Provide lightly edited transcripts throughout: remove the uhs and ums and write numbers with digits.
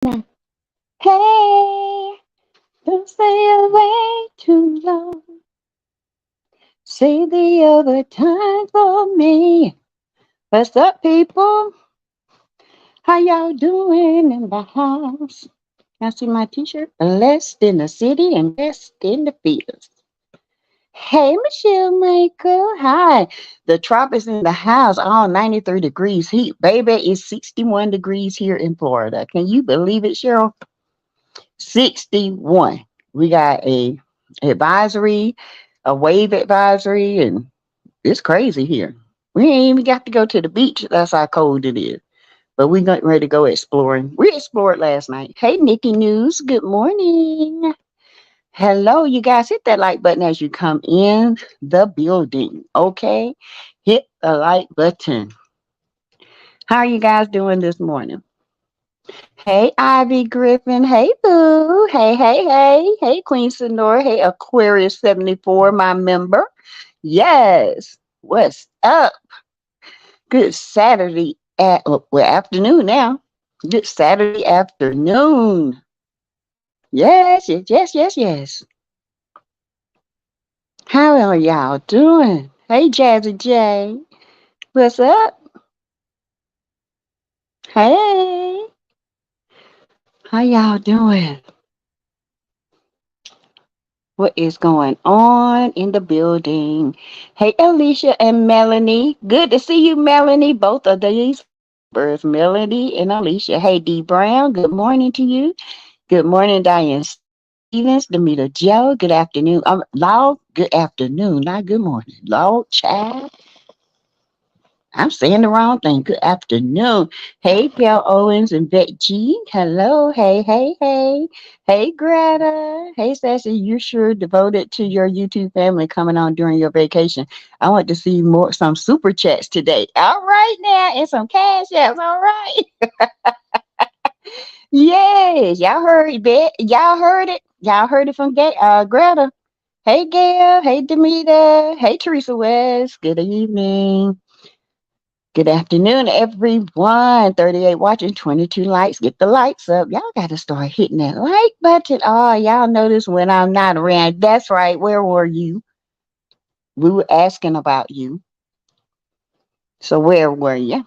Hey, don't stay away too long. Say the other time for me. What's up, people? How y'all doing in the house? Y'all see my t-shirt? Blessed in the city and blessed in the fields. Hey, Michelle Michael. Hi. The tropics in the house, all 93 degrees heat. Baby, it's 61 degrees here in Florida. Can you believe it, Cheryl? 61. We got a advisory, a wave advisory, and it's crazy here. We ain't even got to go to the beach. That's how cold it is. But we got ready to go exploring. We explored last night. Hey, Nikki News. Good morning. Hello, you guys. Hit that like button as you come in the building. Okay. Hit the like button. How are you guys doing this morning? Hey, Ivy Griffin. Hey, Boo. Hey, hey, hey. Hey, Queen Sonora. Hey, Aquarius 74, my member. Yes. What's up? Good Saturday afternoon now. Good Saturday afternoon. Yes, yes, yes, yes, yes. How are y'all doing? Hey, Jazzy J. What's up? Hey. How y'all doing? What is going on in the building? Hey, Alicia and Melanie. Good to see you, Melanie. Both of these members, Melanie and Alicia. Hey, D Brown. Good morning to you. Good morning, Diane Stevens, Demita Joe. Good afternoon. Law, good afternoon. Not good morning. Law, child. I'm saying the wrong thing. Good afternoon. Hey, Gail Owens and Beck G. Hello. Hey, hey, hey. Hey, Greta. Hey, Sassy. You're sure devoted to your YouTube family coming on during your vacation. I want to see some super chats today. All right now. And some cash apps. All right. Yes. Y'all heard it. Y'all heard it. Y'all heard it from Greta. Hey, Gail. Hey, Demita. Hey, Teresa West. Good evening. Good afternoon, everyone. 38 watching, 22 likes. Get the lights up. Y'all got to start hitting that like button. Oh, y'all notice when I'm not around. That's right. Where were you? We were asking about you. So where were you?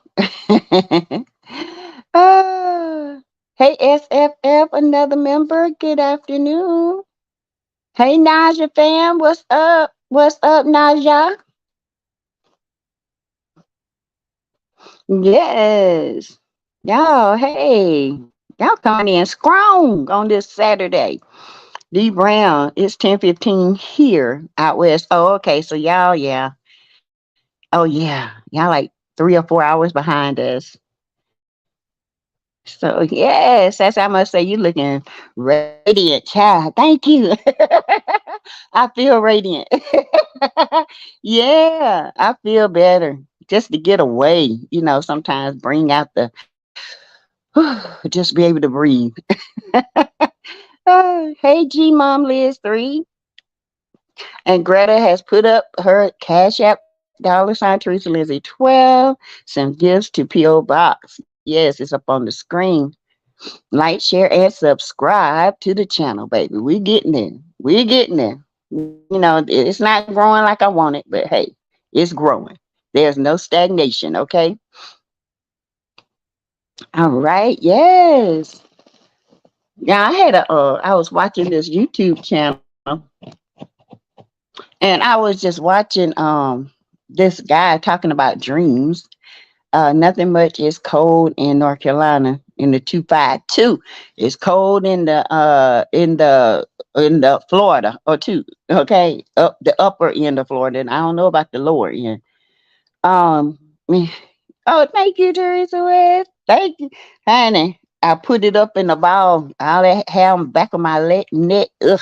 uh, hey, SFF, another member. Good afternoon. Hey, Naja fam. What's up? What's up, Naja? Yes. Y'all, hey. Y'all coming in strong on this Saturday. D Brown, it's 10:15 here out west. Oh, okay. So y'all, yeah. Oh yeah. Y'all like 3 or 4 hours behind us. So yes, that's I must say you looking radiant, child. Thank you. I feel radiant. Yeah, I feel better. Just to get away, sometimes bring out the just be able to breathe. Hey, G Mom Liz 3. And Greta has put up her Cash App $ Teresa Lindsay 12. Some gifts to P.O. Box. Yes, it's up on the screen. Like, share, and subscribe to the channel, baby. We're getting there. We're getting there. It's not growing like I want it, but hey, it's growing. There's no stagnation, okay? All right, yes. Yeah, I was watching this YouTube channel and I was just watching this guy talking about dreams. Nothing much is cold in North Carolina in the 252. It's cold in the Florida or two. Okay, up the upper end of Florida. And I don't know about the lower end. Um. Oh, thank you, Teresa West. Thank you, honey. I put it up in the ball. All that hair on the back of my neck. Ugh.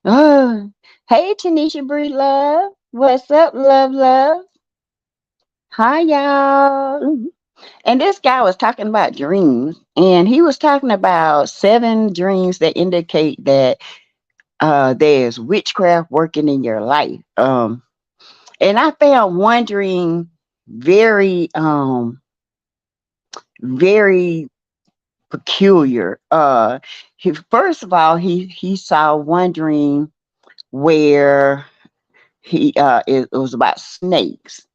Oh. Hey, Tanisha Bree Love. What's up, love, love? Hi, y'all. And this guy was talking about dreams, and he was talking about 7 dreams that indicate that there's witchcraft working in your life. And I found one dream very, very peculiar. First of all, he saw one dream where it was about snakes.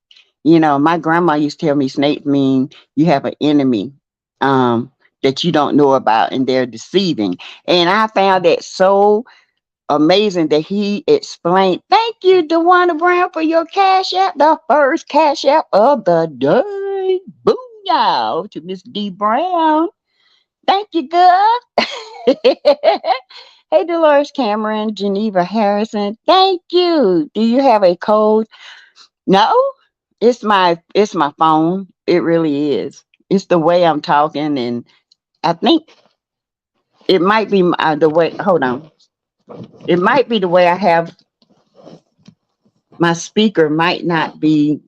You know, my grandma used to tell me snakes mean you have an enemy um, that you don't know about and they're deceiving. And I found that so amazing that he explained. Thank you, DeWanda Brown, for your cash app, the first cash app of the day. Booyah to Miss D Brown. Thank you, girl. Hey, Dolores Cameron, Geneva Harrison. Thank you. Do you have a code? No, it's my phone. It really is. It's the way I'm talking, and I think it might be the way. Hold on. It might be the way I have my speaker. Might not be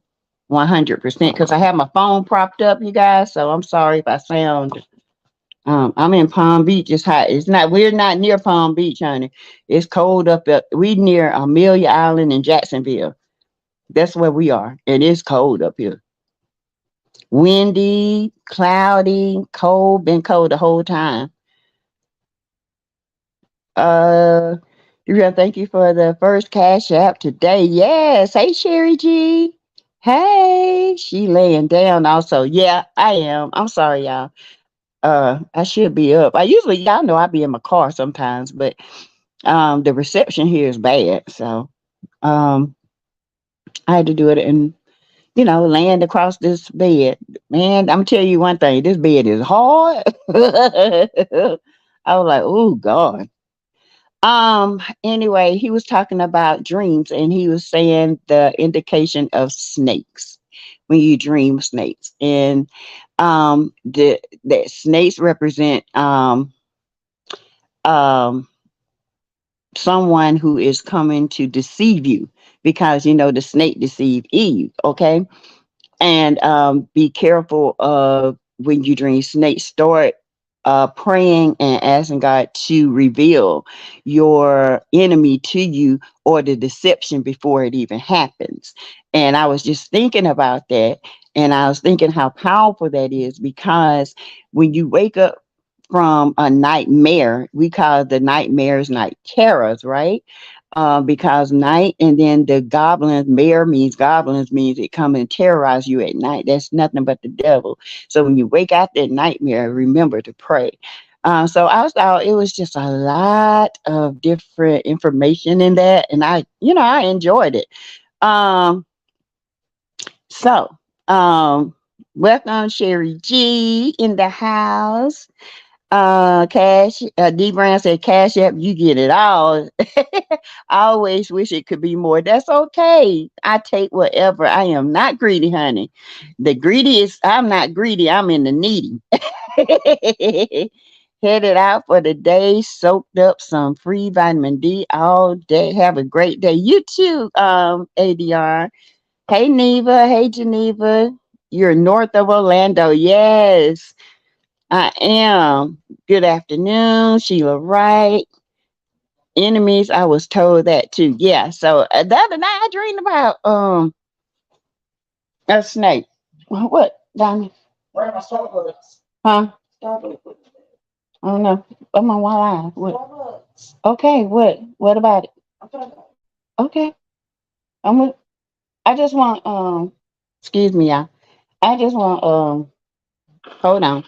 100% because I have my phone propped up, you guys. So I'm sorry if I sound. I'm in Palm Beach. It's hot. It's not. We're not near Palm Beach, honey. It's cold up. We near Amelia Island in Jacksonville. That's where we are, and it's cold up here. Windy, cloudy, cold. Been cold the whole time. Uh, yeah, thank you for the first cash app today. Yes. Hey, Sherry G. Hey, she laying down also. Yeah, I am. I'm sorry, y'all. I should be up. I usually, y'all know I be in my car sometimes, but the reception here is bad, so um I had to do it and land across this bed. Man, I'm telling you one thing, this bed is hard. I was like, oh God. Anyway, he was talking about dreams and he was saying the indication of snakes when you dream snakes. And that snakes represent um someone who is coming to deceive you because the snake deceived Eve, okay? And be careful of when you dream snakes. Start praying and asking God to reveal your enemy to you or the deception before it even happens. And I was just thinking about that. And I was thinking how powerful that is because when you wake up from a nightmare, we call the nightmares night terrors, right? Because night and then the goblins means it come and terrorize you at night. That's nothing but the devil. So when you wake out that nightmare, remember to pray. So I thought it was just a lot of different information in that, and I enjoyed it. Um, so welcome Sherry G in the house. Cash, D Brown said, Cash App, you get it all. I always wish it could be more. That's okay. I take whatever. I am not greedy, honey. I'm not greedy. I'm in the needy. Headed out for the day, soaked up some free vitamin D all day. Have a great day. You too, ADR. Hey, Neva. Hey, Geneva. You're north of Orlando. Yes. I am. Good afternoon, Sheila Wright. Enemies, I was told that too. Yeah. So the other night I dreamed about a snake. What, Donnie? Where are my Starbucks? Huh? Starbucks. I don't know. I'm on one line. What? Starbucks. Okay. What? What about it? Okay. I'm. I just want Excuse me, y'all. I just want Hold on.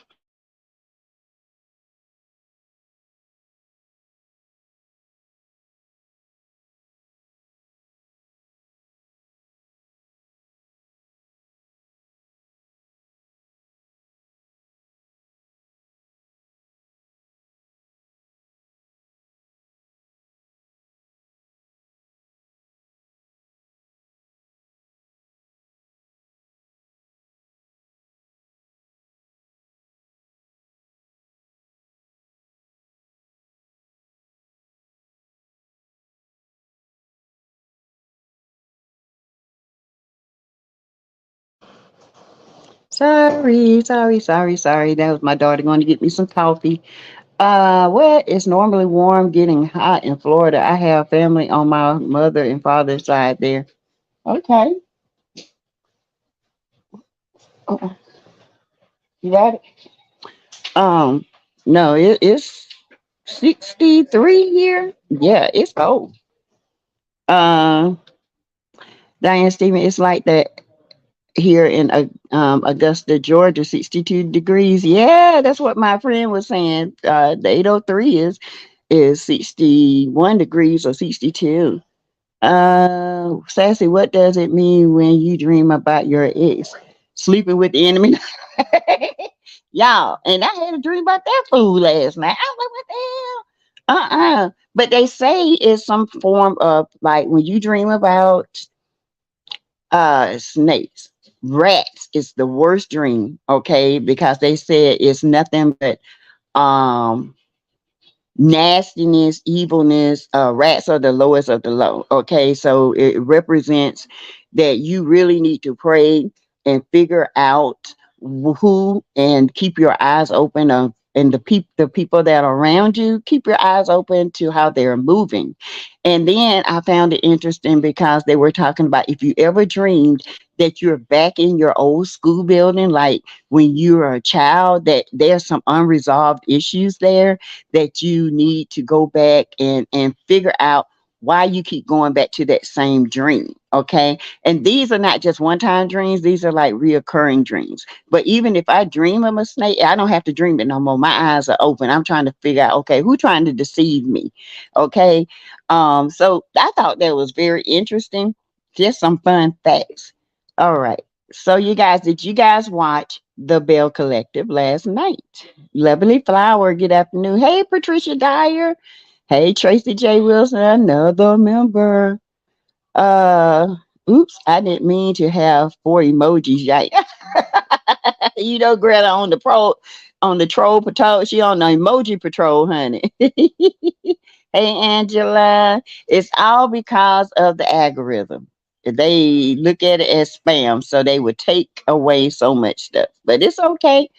Sorry. That was my daughter going to get me some coffee. Where it's normally warm, getting hot in Florida. I have family on my mother and father's side there. Okay. Uh-uh. You got it? Um, No, it's 63 here. Yeah, it's cold. Uh, Diane Stephen, it's like that here in Augusta, Georgia, 62 degrees. Yeah, that's what my friend was saying. The 803 is 61 degrees or 62. Sassy, what does it mean when you dream about your ex sleeping with the enemy? Y'all, and I had a dream about that fool last night. I was like, what the hell? But they say it's some form of like when you dream about snakes, rats is the worst dream, okay? Because they said it's nothing but um nastiness, evilness. Rats are the lowest of the low. Okay, so it represents that you really need to pray and figure out who and keep your eyes open and the people that are around you, keep your eyes open to how they're moving. And then I found it interesting because they were talking about if you ever dreamed that you're back in your old school building, like when you were a child, that there's some unresolved issues there that you need to go back and figure out why you keep going back to that same dream. Okay. And these are not just one time dreams, these are like reoccurring dreams. But even if I dream of a snake, I don't have to dream it no more. My eyes are open. I'm trying to figure out, okay, who trying to deceive me? Okay. So I thought that was very interesting. Just some fun facts. All right. So you guys, did you guys watch the Bell Collective last night? Lovely Flower, good afternoon. Hey, Patricia Dyer. Hey, Tracy J. Wilson, another member. Uh, oops, I didn't mean to have four emojis. Yikes. You know, Greta on the troll patrol. She on the emoji patrol, honey. Hey, Angela. It's all because of the algorithm. They look at it as spam, so they would take away so much stuff. But it's okay.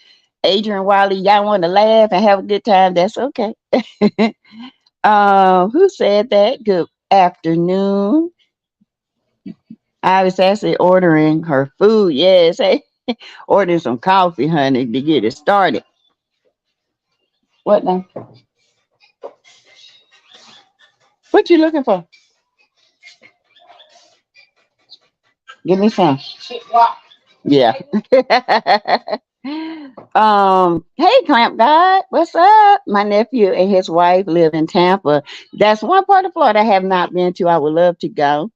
Adrian Wiley, y'all want to laugh and have a good time? That's okay. Who said that? Good afternoon. I was actually ordering her food. Yes, hey, ordering some coffee, honey, to get it started. What now? What you looking for? Give me some. Yeah. Hey, Clamp God, what's up? My nephew and his wife live in Tampa. That's one part of Florida I have not been to. I would love to go.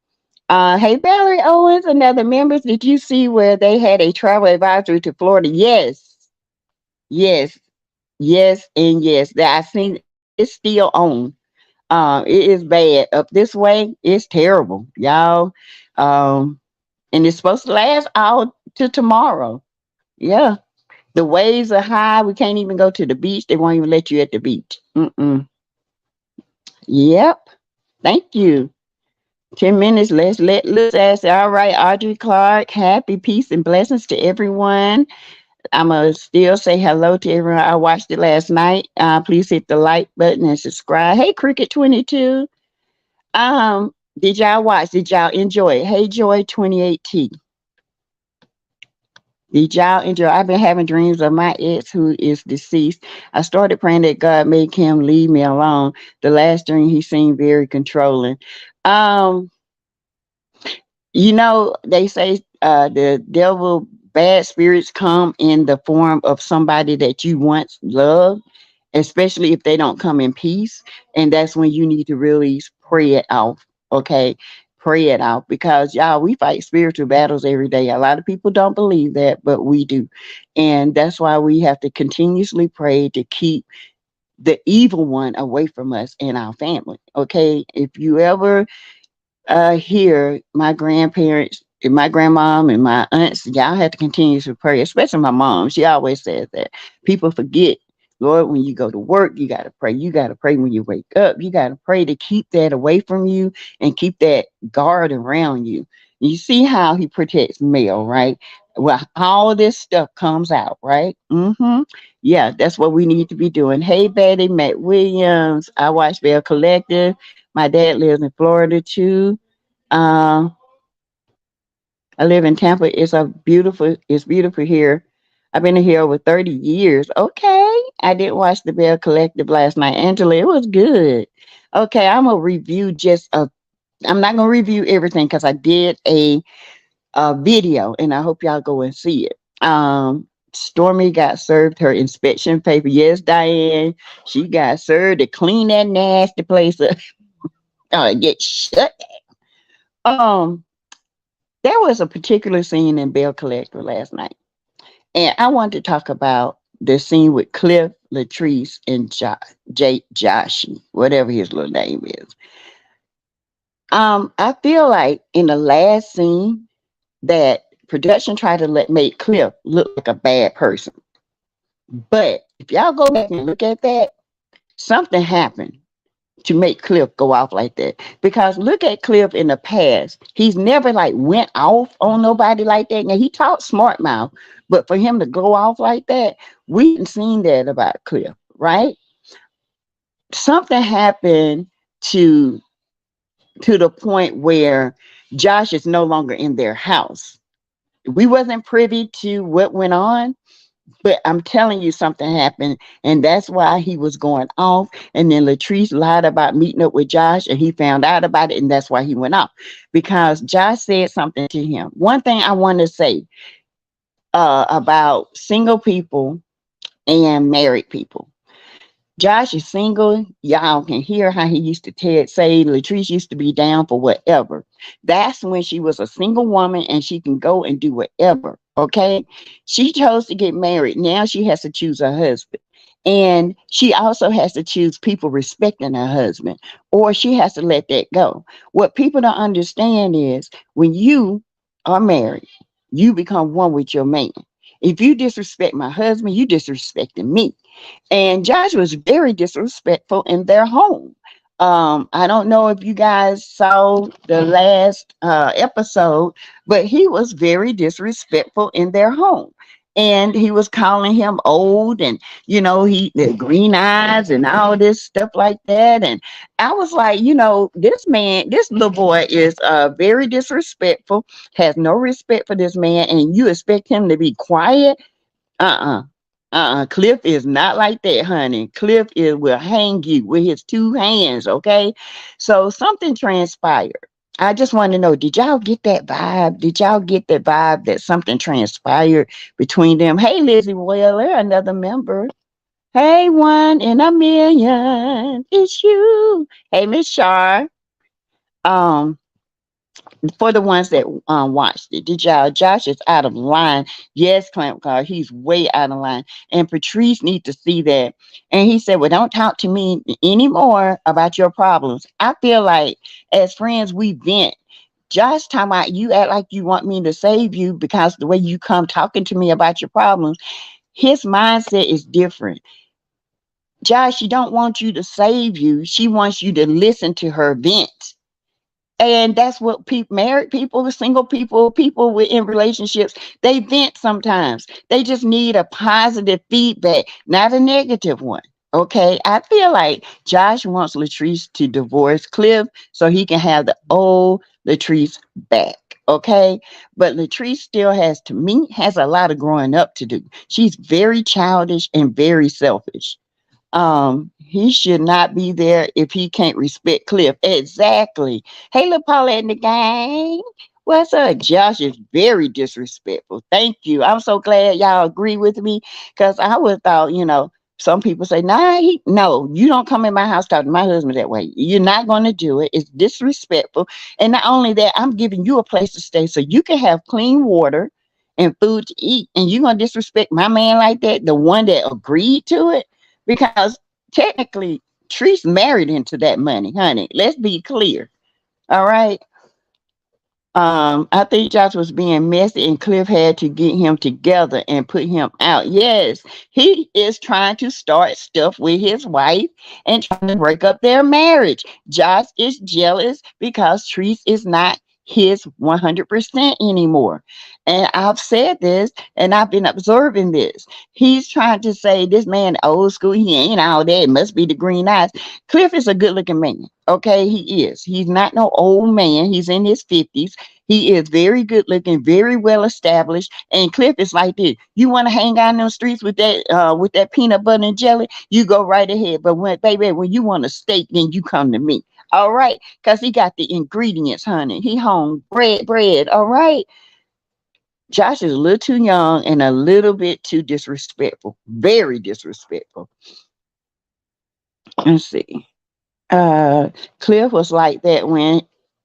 Hey, Valerie Owens, another members. Did you see where they had a travel advisory to Florida? Yes, yes, yes, and yes. That I seen it's still on. It is bad up this way. It's terrible, y'all. Um, and it's supposed to last all to tomorrow. Yeah, the waves are high. We can't even go to the beach. They won't even let you at the beach. Mm-mm. Yep. Thank you. 10 minutes. Let's let loose. All right, Audrey Clark. Happy peace and blessings to everyone. I'm going to still say hello to everyone. I watched it last night. Please hit the like button and subscribe. Hey, Cricket22. Did y'all watch? Did y'all enjoy it? Hey, Joy 2018. Did y'all enjoy? I've been having dreams of my ex who is deceased. I started praying that God make him leave me alone. The last dream, he seemed very controlling. Um, You know, they say the devil, bad spirits come in the form of somebody that you once loved, especially if they don't come in peace. And that's when you need to really pray it off. Okay. Pray it out because y'all, we fight spiritual battles every day. A lot of people don't believe that, but we do. And that's why we have to continuously pray to keep the evil one away from us and our family. Okay. If you ever here, my grandparents, and my grandmom and my aunts, y'all have to continue to pray, especially my mom. She always says that people forget. Lord, when you go to work, you got to pray. You got to pray when you wake up. You got to pray to keep that away from you and keep that guard around you. You see how he protects Mel, right? Well, all this stuff comes out, right? Mm-hmm. Yeah, that's what we need to be doing. Hey, Betty, Matt Williams. I watch Bell Collective. My dad lives in Florida too. Uh, I live in Tampa. It's beautiful here. I've been here over 30 years. Okay. I did watch the Bell Collective last night. Angela, it was good. Okay, I'm gonna review just a I'm not gonna review everything because I did a video and I hope y'all go and see it. Stormy got served her inspection paper. Yes, Diane, she got served to clean that nasty place up. Get shut. Um, there was a particular scene in Bell Collector last night, and I wanted to talk about the scene with Cliff, Latrice, and Joshy, whatever his little name is. I feel like in the last scene that production tried to make Cliff look like a bad person. But if y'all go back and look at that, something happened to make Cliff go off like that. Because look at Cliff in the past. He's never like went off on nobody like that. Now he talked smart mouth, but for him to go off like that, we hadn't seen that about Cliff, right? Something happened to the point where Josh is no longer in their house. We wasn't privy to what went on, but I'm telling you, something happened, and that's why he was going off. And then Latrice lied about meeting up with Josh, and he found out about it, and that's why he went off. Because Josh said something to him. One thing I want to say about single people and married people. Josh is single. Y'all can hear how he used to say Latrice used to be down for whatever. That's when she was a single woman and she can go and do whatever. Okay. She chose to get married. Now she has to choose a husband. And she also has to choose people respecting her husband, or she has to let that go. What people don't understand is when you are married, you become one with your man. If you disrespect my husband, you disrespecting me. And Josh was very disrespectful in their home. I don't know if you guys saw the last episode, but he was very disrespectful in their home. And he was calling him old and, he the green eyes and all this stuff like that. And I was like, this little boy is very disrespectful, has no respect for this man, and you expect him to be quiet. uh-uh Cliff is not like that, honey. Cliff will hang you with his two hands, okay? So something transpired. I just want to know, did y'all get that vibe? Did y'all get that vibe that something transpired between them? Hey, Lizzie Wheeler, another member. Hey, 1 in a million, it's you. Hey, Miss Shar. Um, for the ones that watched it, did y'all? Josh is out of line. Yes, Clamp Car, he's way out of line. And Patrice needs to see that. And he said, well, don't talk to me anymore about your problems. I feel like as friends, we vent. Josh talking about you act like you want me to save you because the way you come talking to me about your problems, his mindset is different. Josh, she don't want you to save you. She wants you to listen to her vent. And that's what married people, the single people, people in relationships, they vent sometimes. They just need a positive feedback, not a negative one. Okay. I feel like Josh wants Latrice to divorce Cliff so he can have the old Latrice back. Okay. But Latrice still has a lot of growing up to do. She's very childish and very selfish. He should not be there if he can't respect Cliff. Exactly. Hey, little Paulette and the gang. What's up? Josh is very disrespectful. Thank you. I'm so glad y'all agree with me because I would thought, some people say, nah, no, you don't come in my house talking to my husband that way. You're not going to do it. It's disrespectful. And not only that, I'm giving you a place to stay so you can have clean water and food to eat. And you're going to disrespect my man like that, the one that agreed to it? Because technically, Treese married into that money, honey. Let's be clear. All right. I think Josh was being messy and Cliff had to get him together and put him out. Yes, he is trying to start stuff with his wife and trying to break up their marriage. Josh is jealous because Treese is not his 100% anymore. And I've said this and I've been observing this. He's trying to say this man old school, he ain't all that. It must be the green eyes. Cliff is a good looking man. Okay, he is. He's not no old man. He's in his 50s. He is very good looking, very well established. And Cliff is like this. You want to hang out in those streets with that peanut butter and jelly? You go right ahead. But when baby, when you want a steak, then you come to me. All right. Because he got the ingredients, honey. He home bread. All right. Josh is a little too young and a little bit too disrespectful. Very disrespectful. Let's see. Cliff was like that when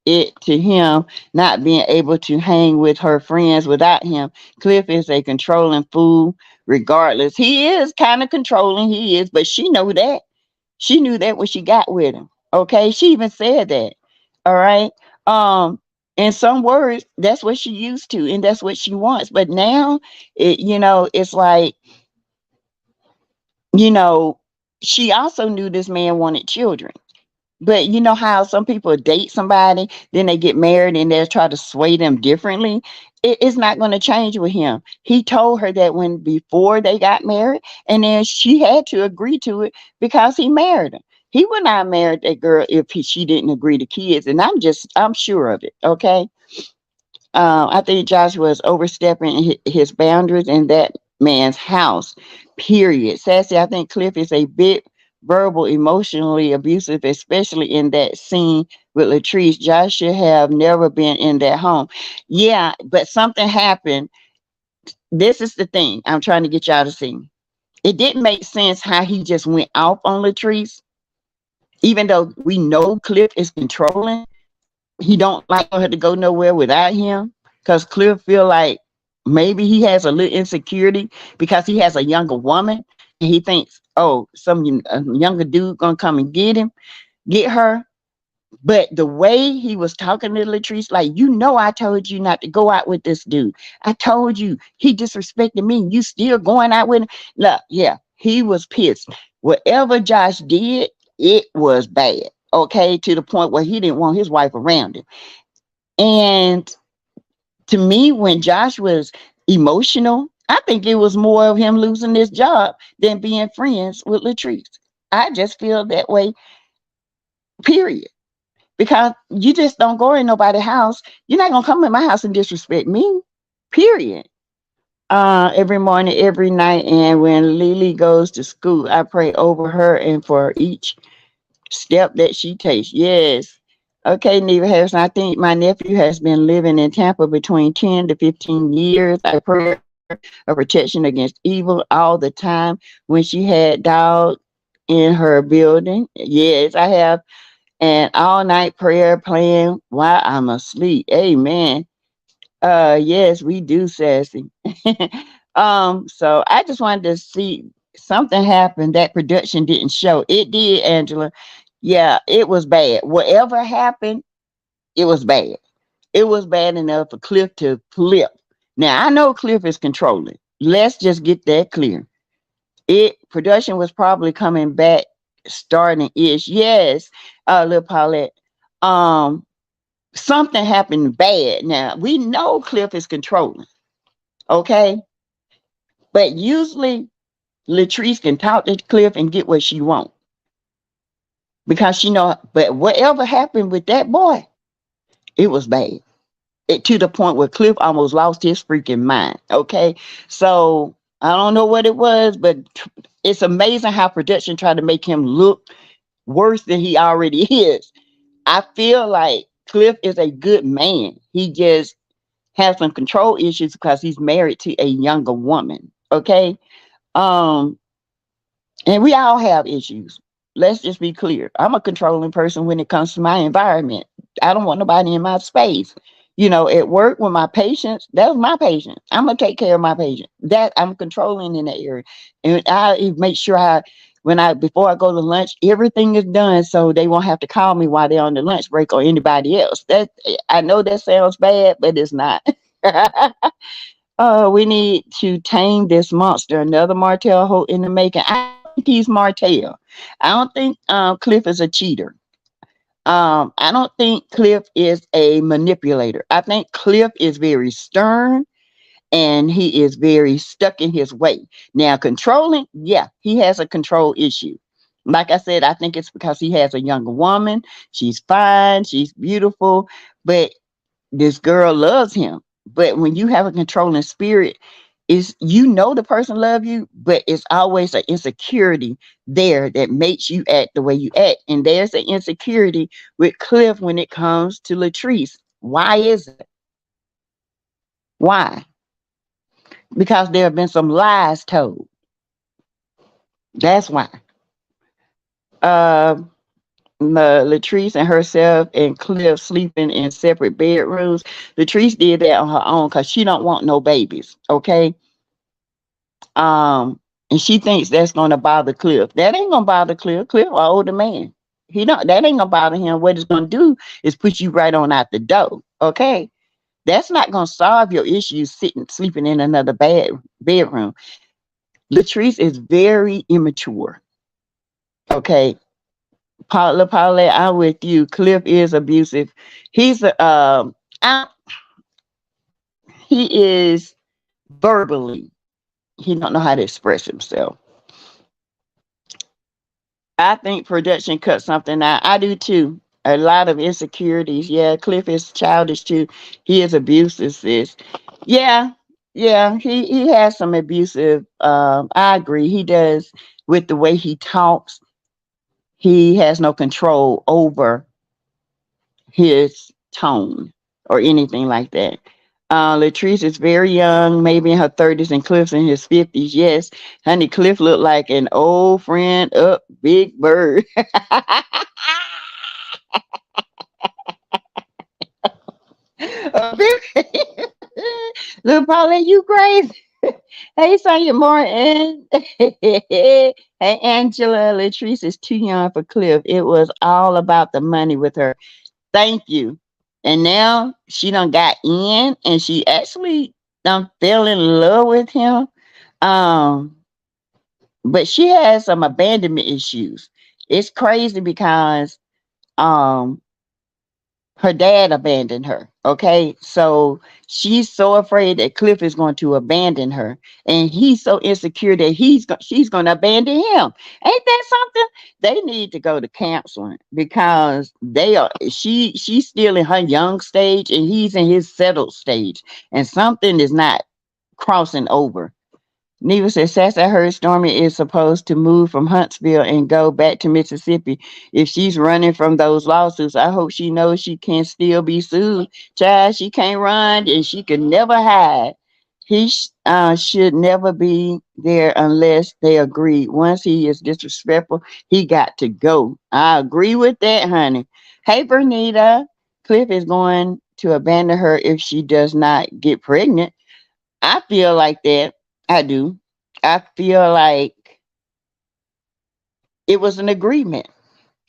it to him not being able to hang with her friends without him. Cliff is a controlling fool regardless. He is kind of controlling, he is, but she know that. She knew that when she got with him. Okay. She even said that. All right. Um, in some words, that's what she used to, and that's what she wants. But now it's like, you know, she also knew this man wanted children. But you know how some people date somebody, then they get married and they'll try to sway them differently? It's not going to change with him. He told her that when before they got married, and then she had to agree to it because he married her. He would not marry that girl if she didn't agree to kids. And I'm sure of it. Okay. I think Joshua is overstepping his boundaries in that man's house. Period. Sassy, I think Cliff is a bit verbal, emotionally abusive, especially in that scene with Latrice. Josh should have never been in that home. Yeah, but something happened. This is the thing I'm trying to get y'all to see. It didn't make sense how he just went off on Latrice, even though we know Cliff is controlling. He don't like her to go nowhere without him because Cliff feel like maybe he has a little insecurity because he has a younger woman and he thinks, oh, a younger dude gonna come and get her. But the way he was talking to Latrice, like, I told you not to go out with this dude. I told you he disrespected me. You still going out with him? Look, yeah, he was pissed. Whatever Josh did, it was bad. Okay, to the point where he didn't want his wife around him. And to me, when Josh was emotional, I think it was more of him losing his job than being friends with Latrice. I just feel that way, period. Because you just don't go in nobody's house. You're not gonna come in my house and disrespect me, period. Every morning, every night, and when Lily goes to school, I pray over her and for each step that she takes. Yes. Okay, Neva Harrison. I think my nephew has been living in Tampa between 10 to 15 years. I pray a protection against evil all the time. When she had dog in her building, yes, I have an all night prayer playing while I'm asleep. Amen. Yes, we do, Sassy. So I just wanted to see something happen that production didn't show. It did, Angela. Yeah, it was bad. Whatever happened, it was bad. It was bad enough for Cliff to flip. Now I know Cliff is controlling. Let's just get that clear. It production was probably coming back starting ish. Yes, little Paulette. Um, Something happened bad. Now we know Cliff is controlling. Okay. But usually Latrice can talk to Cliff and get what she wants. Because but whatever happened with that boy, it was bad. To the point where Cliff almost lost his freaking mind. Okay. So I don't know what it was, but it's amazing how production tried to make him look worse than he already is. I feel like Cliff is a good man. He just has some control issues because he's married to a younger woman. Okay. Um, and we all have issues. Let's just be clear. I'm a controlling person when it comes to my environment. I don't want nobody in my space. At work with my patients, that's my patient. I'm gonna take care of my patient. That I'm controlling in that area. And I make sure before I go to lunch, everything is done so they won't have to call me while they're on the lunch break or anybody else. That I know that sounds bad, but it's not. We need to tame this monster. Another Martell Holt in the making. I don't think he's Martell. I don't think Cliff is a cheater. I don't think Cliff is a manipulator. I think Cliff is very stern and he is very stuck in his way. Now, controlling, yeah, he has a control issue. Like I said, I think it's because he has a younger woman. She's fine, she's beautiful, but this girl loves him. But when you have a controlling spirit, is you know the person love you, but it's always an insecurity there that makes you act the way you act. And there's an insecurity with Cliff when it comes to Latrice. Why is it? Why? Because there have been some lies told. That's why. Uh, Latrice and herself and Cliff sleeping in separate bedrooms. Latrice did that on her own because she don't want no babies. Okay. And she thinks that's gonna bother Cliff. That ain't gonna bother Cliff. Cliff, an older man. He don't. That ain't gonna bother him. What it's gonna do is put you right on out the door. Okay. That's not gonna solve your issues sitting sleeping in another bedroom. Latrice is very immature. Okay. Paulette, I'm with you. Cliff is abusive. He's a he is verbally. He don't know how to express himself. I think production cut something out. I do too. A lot of insecurities. Yeah, Cliff is childish too. He is abusive, sis. Yeah, yeah. He has some abusive. I agree. He does with the way he talks. He has no control over his tone or anything like that. Latrice is very young, maybe in her 30s, and Cliff's in his 50s. Yes, honey, Cliff looked like an old friend up Big Bird. Little Paulette, you crazy. Hey, Sonya Morton. Hey, Angela. Latrice is too young for Cliff. It was all about the money with her. Thank you. And now she done got in and she actually done fell in love with him. Um, but she has some abandonment issues. It's crazy because um her dad abandoned her. Okay. So she's so afraid that Cliff is going to abandon her. And he's so insecure that she's going to abandon him. Ain't that something? They need to go to counseling because they are she's still in her young stage and he's in his settled stage. And something is not crossing over. Neva says, Sass, I heard Stormy is supposed to move from Huntsville and go back to Mississippi. If she's running from those lawsuits, I hope she knows she can still be sued. Child, she can't run and she can never hide. He should never be there unless they agree. Once he is disrespectful, he got to go. I agree with that, honey. Hey, Bernita, Cliff is going to abandon her if she does not get pregnant. I feel like that. I do. I feel like it was an agreement.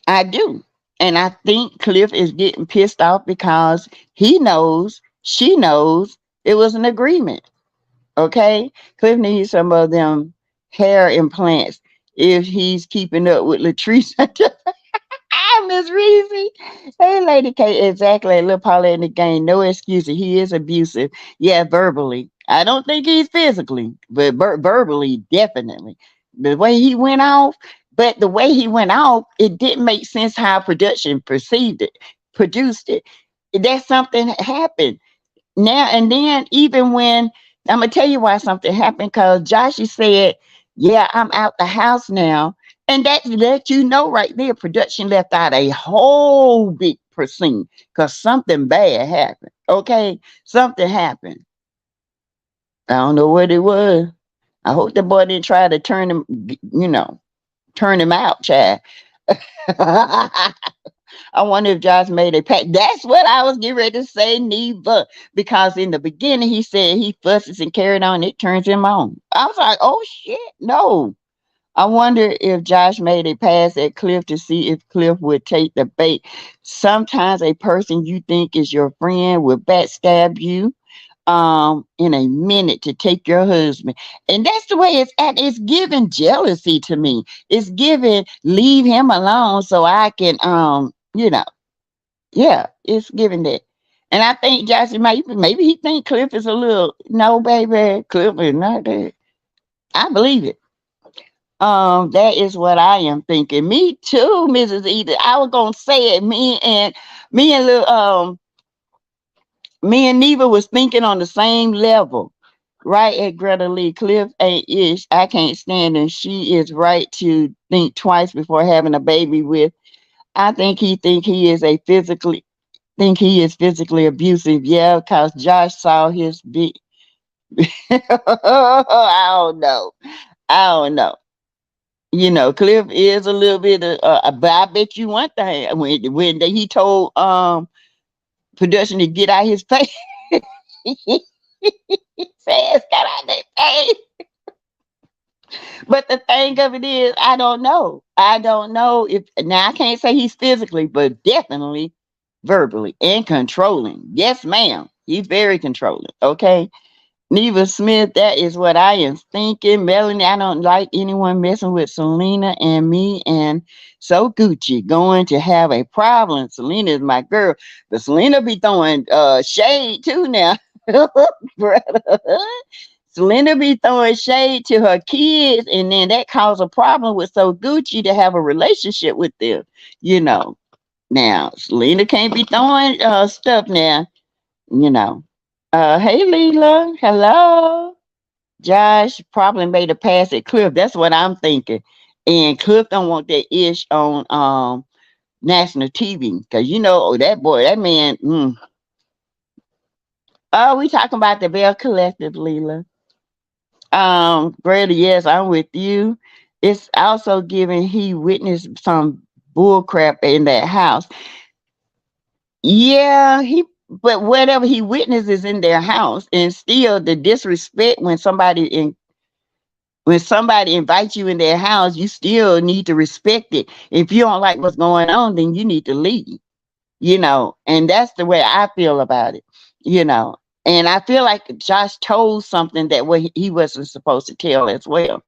I do. And I think Cliff is getting pissed off because he knows, she knows it was an agreement. Okay? Cliff needs some of them hair implants if he's keeping up with Latrice. Hi, Miss Reezy. Hey, Lady K. Exactly. Little Paula in the game. No excuses. He is abusive. Yeah, verbally. I don't think he's physically, but verbally, definitely. The way he went off, but the way he went off, it didn't make sense how production perceived it, produced it. That something happened now and then, even when I'm gonna tell you why something happened, because Joshy said, yeah, I'm out the house now. And that let you know right there, production left out a whole big percent because something bad happened. Okay, something happened. I don't know what it was. I hope the boy didn't try to turn him, turn him out, child. I wonder if Josh made a pact. That's what I was getting ready to say, Neva. Because in the beginning, he said he fusses and carried on. It turns him on. I was like, oh, shit, no. I wonder if Josh made a pass at Cliff to see if Cliff would take the bait. Sometimes a person you think is your friend will backstab you in a minute to take your husband. And that's the way it's at. It's giving jealousy to me. It's giving leave him alone so I can Yeah, it's giving that. And I think Josh maybe he think Cliff is a little no baby. Cliff is not that. I believe it. That is what I am thinking. Me too, Mrs. Edith. I was gonna say it. Me and little me and Neva was thinking on the same level. Right at Greta Lee. Cliff ain't ish. I can't stand her. She is right to think twice before having a baby with. I think he is a physically think he is physically abusive. Yeah, cause Josh saw his big. I don't know. I don't know. Cliff is a little bit, but I bet you one thing he told production to get out his face, he says get out their face. But the thing of it is, I don't know. I don't know if now I can't say he's physically, but definitely verbally and controlling. Yes, ma'am. He's very controlling. Okay. Neva Smith, that is what I am thinking. Melanie, I don't like anyone messing with Selena and me, and so Gucci going to have a problem. Selena is my girl, but Selena be throwing shade too now. Brother. Selena be throwing shade to her kids, and then that cause a problem with So Gucci to have a relationship with them. You know, now Selena can't be throwing stuff now. You know. Hey Leela, hello. Josh probably made a pass at Cliff. That's what I'm thinking. And Cliff don't want that ish on national TV because oh, that boy, that man. Oh, we talking about the Bell Collective, Leela. Brady, yes, I'm with you. It's also giving he witnessed some bull crap in that house. Yeah, but whatever he witnesses in their house, and still the disrespect when somebody invites you in their house, you still need to respect it. If you don't like what's going on, then you need to leave. And that's the way I feel about it. You know, and I feel like Josh told something that what he wasn't supposed to tell as well.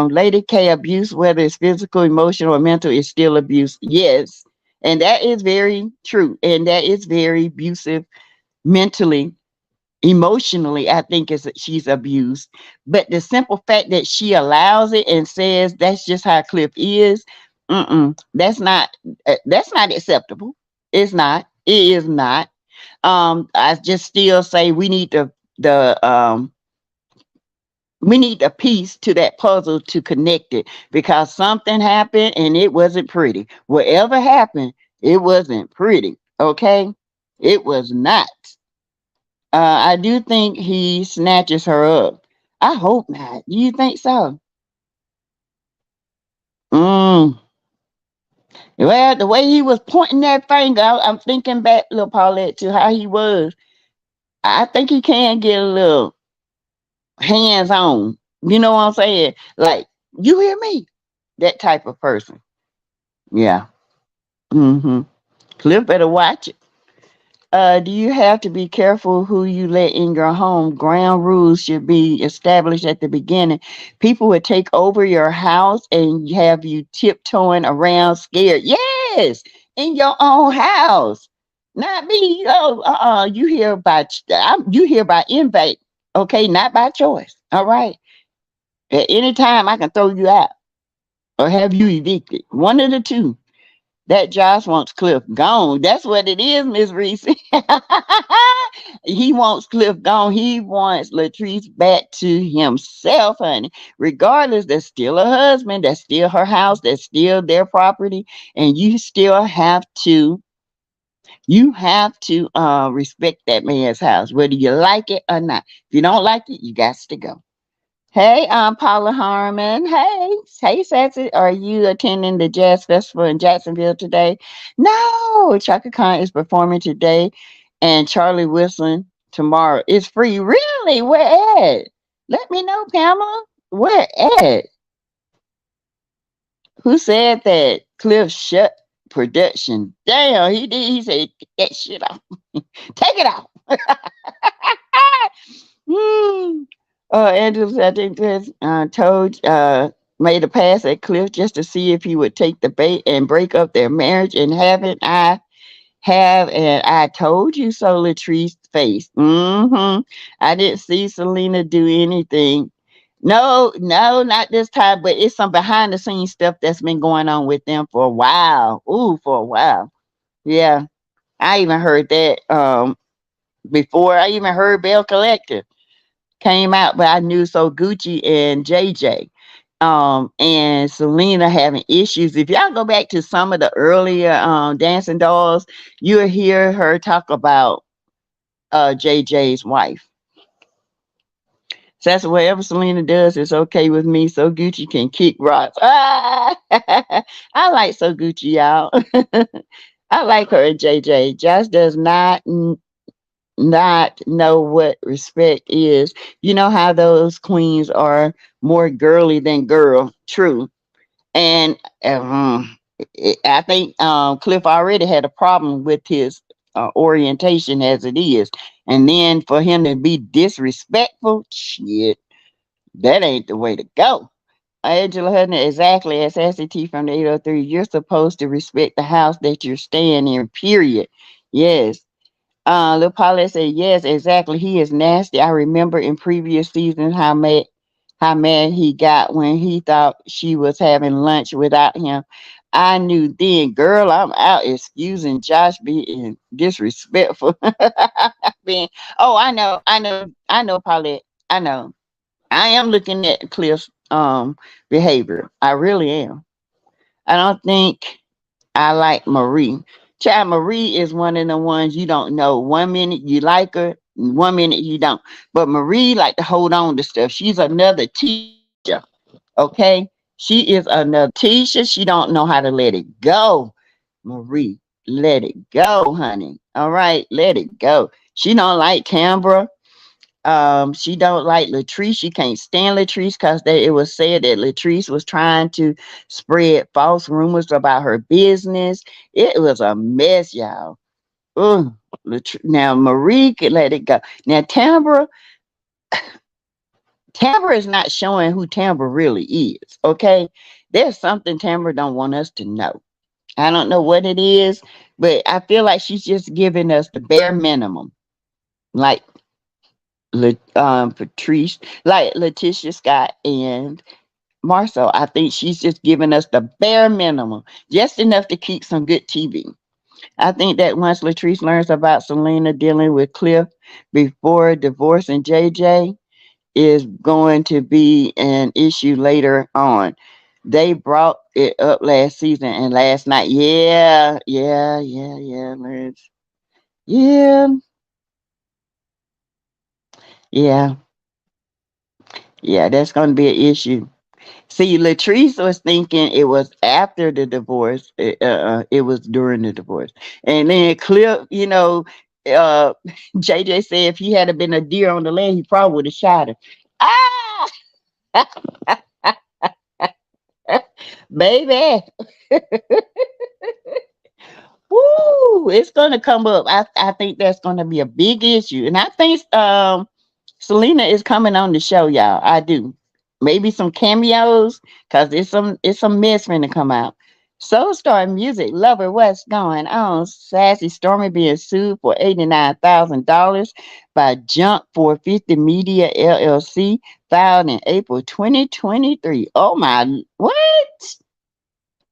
Lady K, abuse, whether it's physical, emotional, or mental, is still abuse. Yes. And that is very true. And that is very abusive mentally, emotionally. I think she's abused. But the simple fact that she allows it and says that's just how Cliff is, that's not acceptable. It's not. It is not. I just still say the we need a piece to that puzzle to connect it because something happened and it wasn't pretty. Whatever happened, it wasn't pretty. Okay, it was not. I do think he snatches her up. I hope not. You think so? Mm. Well, the way he was pointing that finger, I'm thinking back, little Paulette, to how he was. I think he can get a little hands on. You know what I'm saying? Like, you hear me? That type of person. Yeah. Mm-hmm. Cliff better watch it. Do you have to be careful who you let in your home? Ground rules should be established at the beginning. People would take over your house and have you tiptoeing around scared. Yes, in your own house. Not me. Oh, you hear about you hear about invite. Okay, not by choice. All right. At any time I can throw you out or have you evicted. One of the two. That Josh wants Cliff gone. That's what it is, Miss Reese. He wants Cliff gone. He wants Latrice back to himself, honey. Regardless, that's still a husband. That's still her house. That's still their property. And you have to respect that man's house, whether you like it or not. If you don't like it, you got to go. Hey, Paula Harmon. Hey, Sassy. Are you attending the Jazz Festival in Jacksonville today? No, Chaka Khan is performing today, and Charlie Wilson tomorrow. It's free. Really? Where at? Let me know, Pamela. Where at? Who said that? Cliff shut production. Damn, he did. He said, "Get that shit off. Take it off." Hmm. Andrew, I think that's told. made a pass at Cliff just to see if he would take the bait and break up their marriage. And haven't I have and I told you so, Latrice face. I didn't see Selena do anything. No, no, not this time, but it's some behind the scenes stuff that's been going on with them for a while. Ooh, for a while. Yeah. I even heard that before I even heard Bell Collective came out, but I knew so Gucci and JJ and Selena having issues. If y'all go back to some of the earlier Dancing Dolls, you'll hear her talk about JJ's wife. So that's whatever Selena does is okay with me. So Gucci can kick rocks. Ah! I like So Gucci, y'all. I like her and JJ. Josh does not know what respect is. You know how those queens are more girly than girl. True. And I think Cliff already had a problem with his orientation as it is. And then for him to be disrespectful, shit, that ain't the way to go. Angela Hutton, exactly as Sassy T from the 803. You're supposed to respect the house that you're staying in, period. Yes. Lil Paulette said, yes, exactly. He is nasty. I remember in previous seasons how mad he got when he thought she was having lunch without him. I knew then, girl, I'm out excusing Josh being disrespectful. being, oh, I know, Paulette. I know. I am looking at Cliff's behavior. I really am. I don't think I like Marie. Child, Marie is one of the ones you don't know. 1 minute you like her, 1 minute you don't. But Marie like to hold on to stuff. She's another Tisha. Okay? She is another Tisha. She don't know how to let it go. Marie, let it go, honey. All right, let it go. She don't like Canberra. She don't like Latrice. She can't stand Latrice because it was said that Latrice was trying to spread false rumors about her business. It was a mess, y'all. Ugh. Now Marie could let it go. Now Tambra is not showing who Tambra really is. Okay, there's something Tambra don't want us to know. I don't know what it is, but I feel like she's just giving us the bare minimum. Like Patrice, like Letitia Scott and Marcel. I think she's just giving us the bare minimum, just enough to keep some good TV. I think that once Latrice learns about Selena dealing with Cliff before divorce and JJ is going to be an issue later on. They brought it up last season and last night. Yeah, yeah, yeah, yeah, Liz. Yeah, yeah, yeah, that's going to be an issue. See, Latrice was thinking it was after the divorce. It was during the divorce. And then Cliff, uh, JJ said if he had been a deer on the land, he probably would have shot her. Ah, baby. Woo, it's gonna come up. I think that's gonna be a big issue. And I think Selena is coming on the show, y'all. I do. Maybe some cameos, cause it's some mess finna come out. Soul Star Music Lover, what's going on? Sassy Stormy being sued for $89,000 by Jump 450 Media LLC, filed in April 2023. Oh my, what?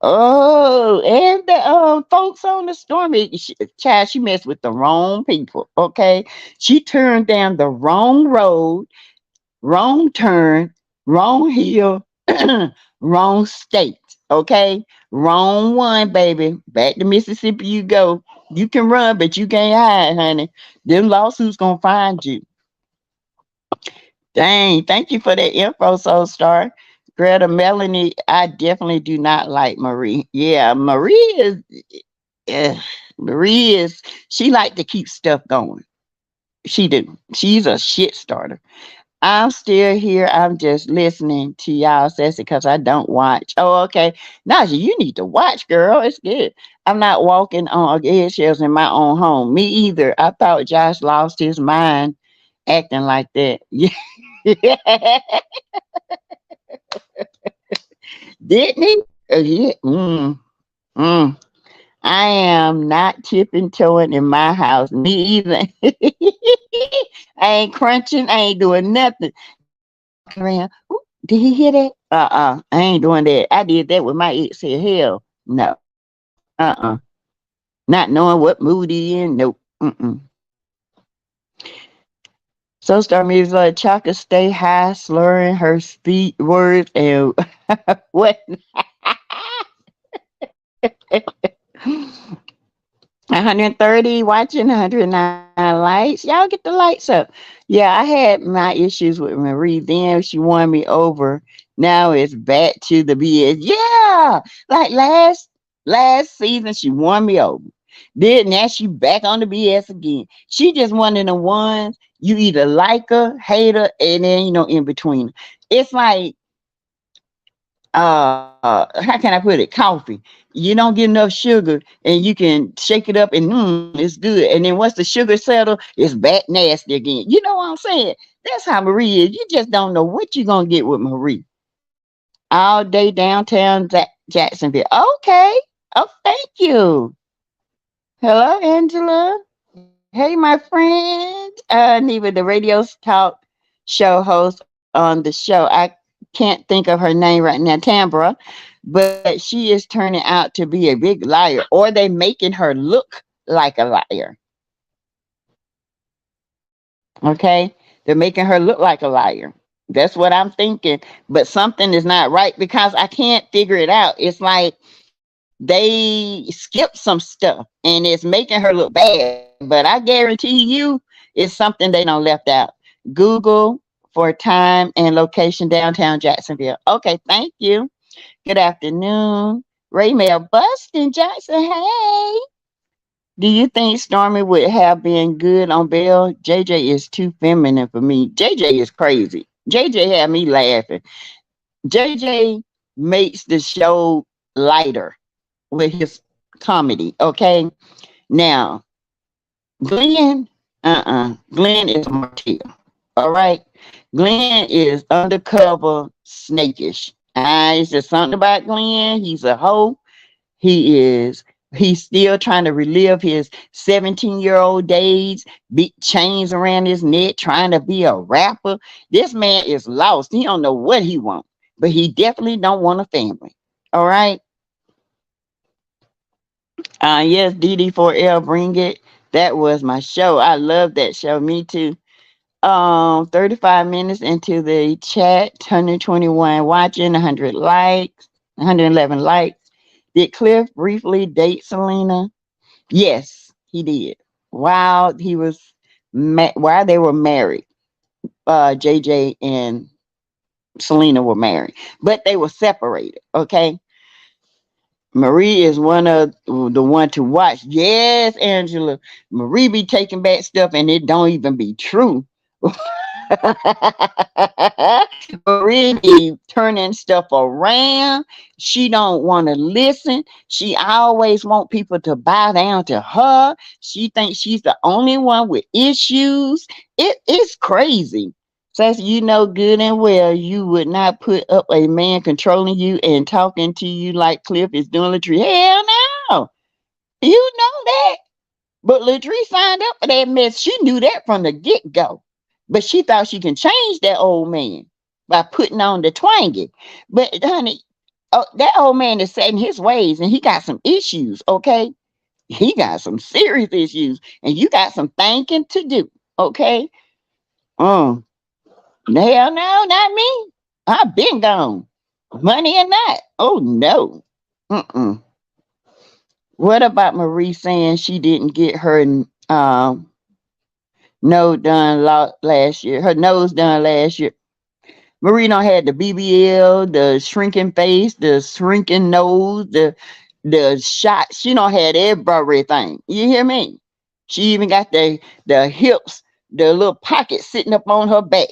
Oh, and the folks on the Stormy child, she messed with the wrong people. Okay, she turned down the wrong road, wrong turn, wrong hill, wrong state. Okay, wrong one, baby. Back to Mississippi you go. You can run, but you can't hide, honey. Them lawsuits gonna find you. Dang, thank you for that info, Soul Star. Greta Melanie, I definitely do not like Marie. Yeah, eh, Marie is, she like to keep stuff going. She do. She's a shit starter. I'm still here. I'm just listening to y'all, Sassy, because I don't watch. Oh, okay. Naja, you need to watch, girl. It's good. I'm not walking on eggshells in my own home. Me either. I thought Josh lost his mind acting like that. Yeah. Didn't he? Yeah. Mm. I am not tipping toeing in my house. Me either. I ain't crunching. I ain't doing nothing. Just walking around. Ooh, did he hear that? I ain't doing that. I did that with my ex. Said, hell, no. Not knowing what mood he in. Nope. So star music like Chaka stay high, slurring her speed words and what 130 watching 109 likes. Y'all get the lights up. Yeah, I had my issues with Marie. Then she won me over. Now it's back to the BS. Yeah, like last season she won me over. Then now she back on the BS again. She just one of the ones you either like her, hate her, and then in between. It's like how can I put it? Coffee. You don't get enough sugar and you can shake it up and it's good. And then once the sugar settle, it's back nasty again. You know what I'm saying? That's how Marie is. You just don't know what you're gonna get with Marie. All day downtown Jacksonville. Okay. Oh, thank you. Hello, Angela. Hey, my friend. Neva, the radio talk show host on the show. I can't think of her name right now, Tambra, but she is turning out to be a big liar, or they making her look like a liar. Okay, they're making her look like a liar. That's what I'm thinking. But something is not right because I can't figure it out. It's like they skipped some stuff and it's making her look bad. But I guarantee you it's something they don't left out. Google for time and location downtown Jacksonville. Okay, thank you. Good afternoon. Raymel Bustin Jackson. Hey. Do you think Stormy would have been good on Belle? JJ is too feminine for me. JJ is crazy. JJ had me laughing. JJ makes the show lighter with his comedy. Okay. Now, Glenn, Glenn is Martell. All right. Glenn is undercover snakish. It's just something about Glenn. He's a hoe. He is. He's still trying to relive his 17-year-old days, big chains around his neck, trying to be a rapper. This man is lost. He don't know what he wants, but he definitely don't want a family. All right. Yes, DD4L, bring it. That was my show. I love that show. Me too. 35 minutes into the chat, 121 watching, 100 likes, 111 likes. Did Cliff briefly date Selena? Yes, he did. While he was while they were married, JJ and Selena were married, but they were separated. Okay. Marie is one of the one to watch. Yes, Angela. Marie be taking back stuff and it don't even be true. Marie be turning stuff around. She don't want to listen. She always want people to bow down to her. She thinks she's the only one with issues. It is crazy. Says you know good and well you would not put up a man controlling you and talking to you like Cliff is doing Latree. Hell no. You know that. But Latree signed up for that mess. She knew that from the get-go. But she thought she can change that old man by putting on the twangy. But honey, that old man is set in his ways and he got some issues, okay? He got some serious issues and you got some thinking to do, okay? Um, Hell no, not me. I've been gone. Money or not. Oh no. Mm-mm. What about Marie saying she didn't get her nose done last year? Her nose done last year. Marie don't had the BBL, the shrinking face, the shrinking nose, the shot. She don't had everything. You hear me? She even got the hips, the little pocket sitting up on her back,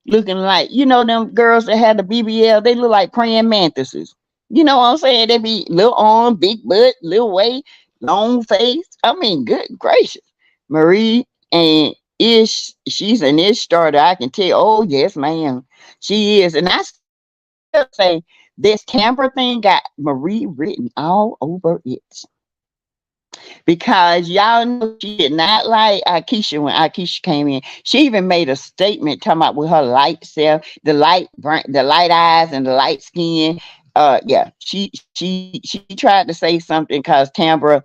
looking like them girls that had the BBL. They look like praying mantises. You know what I'm saying? They be little arm, big butt, little waist, long face. I mean, good gracious, Marie and she's an ish starter. I can tell. Oh yes, ma'am, she is. And I still say This Tambra thing got Marie written all over it because y'all know she did not like Akeisha when Akeisha came in. She even made a statement talking about with her light self, the light eyes and the light skin. Yeah, she tried to say something because Tambra